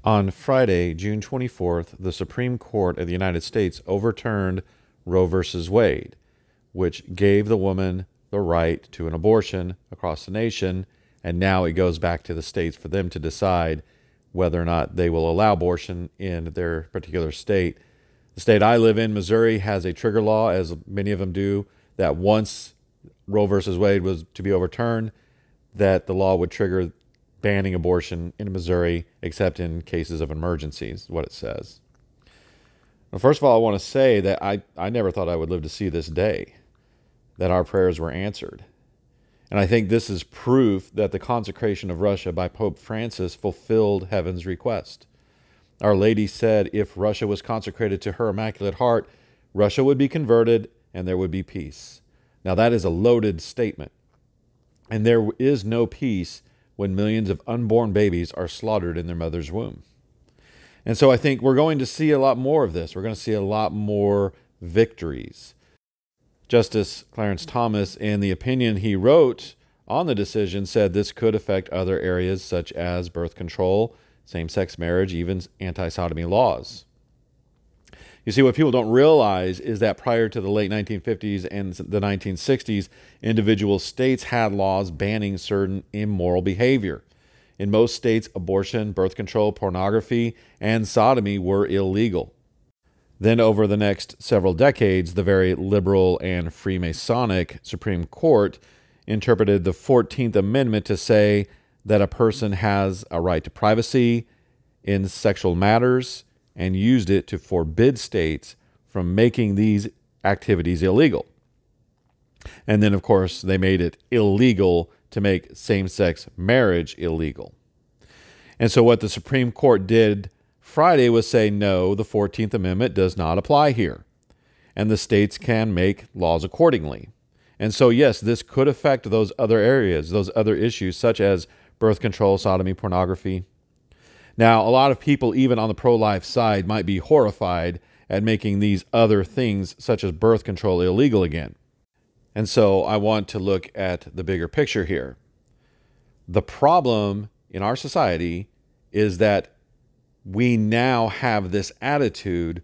On Friday, June 24th, the Supreme Court of the United States overturned Roe v. Wade, which gave the woman the right to an abortion across the nation, and now it goes back to the states for them to decide whether or not they will allow abortion in their particular state. The state I live in, Missouri, has a trigger law, as many of them do, that once Roe v. Wade was to be overturned, that the law would trigger banning abortion in Missouri, except in cases of emergencies, is what it says. Well, first of all, I want to say that I never thought I would live to see this day, that our prayers were answered. And I think this is proof that the consecration of Russia by Pope Francis fulfilled heaven's request. Our Lady said if Russia was consecrated to her Immaculate Heart, Russia would be converted and there would be peace. Now that is a loaded statement. And there is no peace when millions of unborn babies are slaughtered in their mother's womb. And so I think we're going to see a lot more of this. We're going to see a lot more victories. Justice Clarence Thomas, in the opinion he wrote on the decision, said this could affect other areas such as birth control, same-sex marriage, even anti-sodomy laws. You see, what people don't realize is that prior to the late 1950s and the 1960s, individual states had laws banning certain immoral behavior. In most states, abortion, birth control, pornography, and sodomy were illegal. Then over the next several decades, the very liberal and Freemasonic Supreme Court interpreted the 14th Amendment to say that a person has a right to privacy in sexual matters, and used it to forbid states from making these activities illegal. And then, of course, they made it illegal to make same-sex marriage illegal. And so what the Supreme Court did Friday was say, no, the 14th Amendment does not apply here, and the states can make laws accordingly. And so, yes, this could affect those other areas, those other issues, such as birth control, sodomy, pornography. Now, a lot of people, even on the pro-life side, might be horrified at making these other things, such as birth control, illegal again. And so I want to look at the bigger picture here. The problem in our society is that we now have this attitude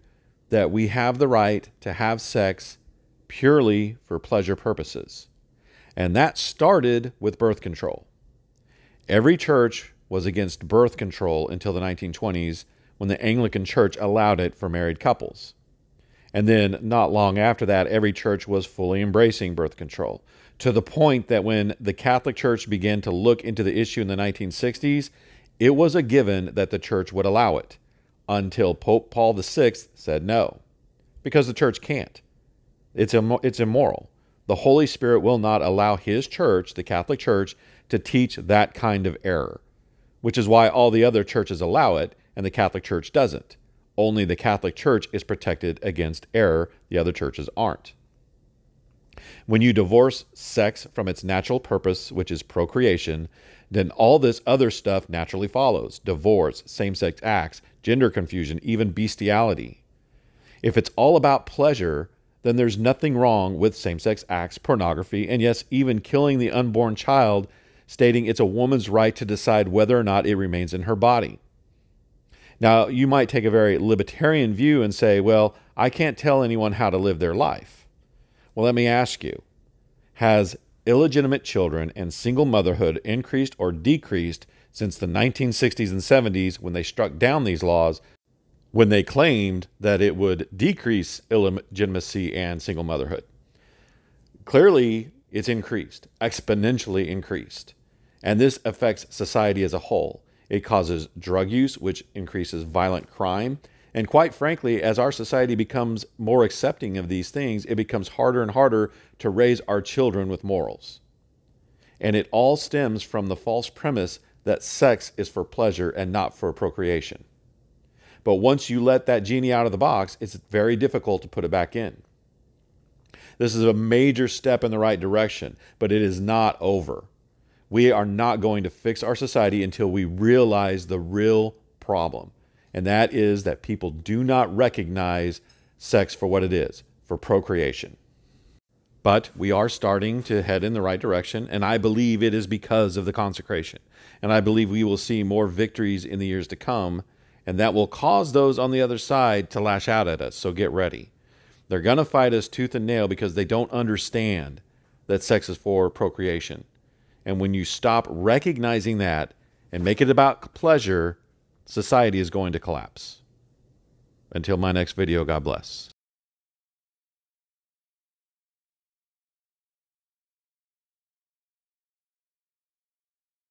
that we have the right to have sex purely for pleasure purposes. And that started with birth control. Every church was against birth control until the 1920s, when the Anglican Church allowed it for married couples. And then not long after that, every church was fully embracing birth control, to the point that when the Catholic Church began to look into the issue in the 1960s, it was a given that the church would allow it, until Pope Paul VI said no, because the church can't. It's immoral. The Holy Spirit will not allow his church, the Catholic Church, to teach that kind of error, which is why all the other churches allow it and the Catholic Church doesn't. Only the Catholic Church is protected against error. The other churches aren't. When you divorce sex from its natural purpose, which is procreation, then all this other stuff naturally follows. Divorce, same-sex acts, gender confusion, even bestiality. If it's all about pleasure, then there's nothing wrong with same-sex acts, pornography, and yes, even killing the unborn child, stating it's a woman's right to decide whether or not it remains in her body. Now, you might take a very libertarian view and say, well, I can't tell anyone how to live their life. Well, let me ask you, has illegitimate children and single motherhood increased or decreased since the 1960s and 70s, when they struck down these laws, when they claimed that it would decrease illegitimacy and single motherhood? Clearly, it's increased, exponentially increased. And this affects society as a whole. It causes drug use, which increases violent crime. And quite frankly, as our society becomes more accepting of these things, it becomes harder and harder to raise our children with morals. And it all stems from the false premise that sex is for pleasure and not for procreation. But once you let that genie out of the box, it's very difficult to put it back in. This is a major step in the right direction, but it is not over. We are not going to fix our society until we realize the real problem. And that is that people do not recognize sex for what it is, for procreation. But we are starting to head in the right direction, and I believe it is because of the consecration. And I believe we will see more victories in the years to come, And that will cause those on the other side to lash out at us. So get ready. They're going to fight us tooth and nail because they don't understand that sex is for procreation. And when you stop recognizing that and make it about pleasure, society is going to collapse. Until my next video, God bless.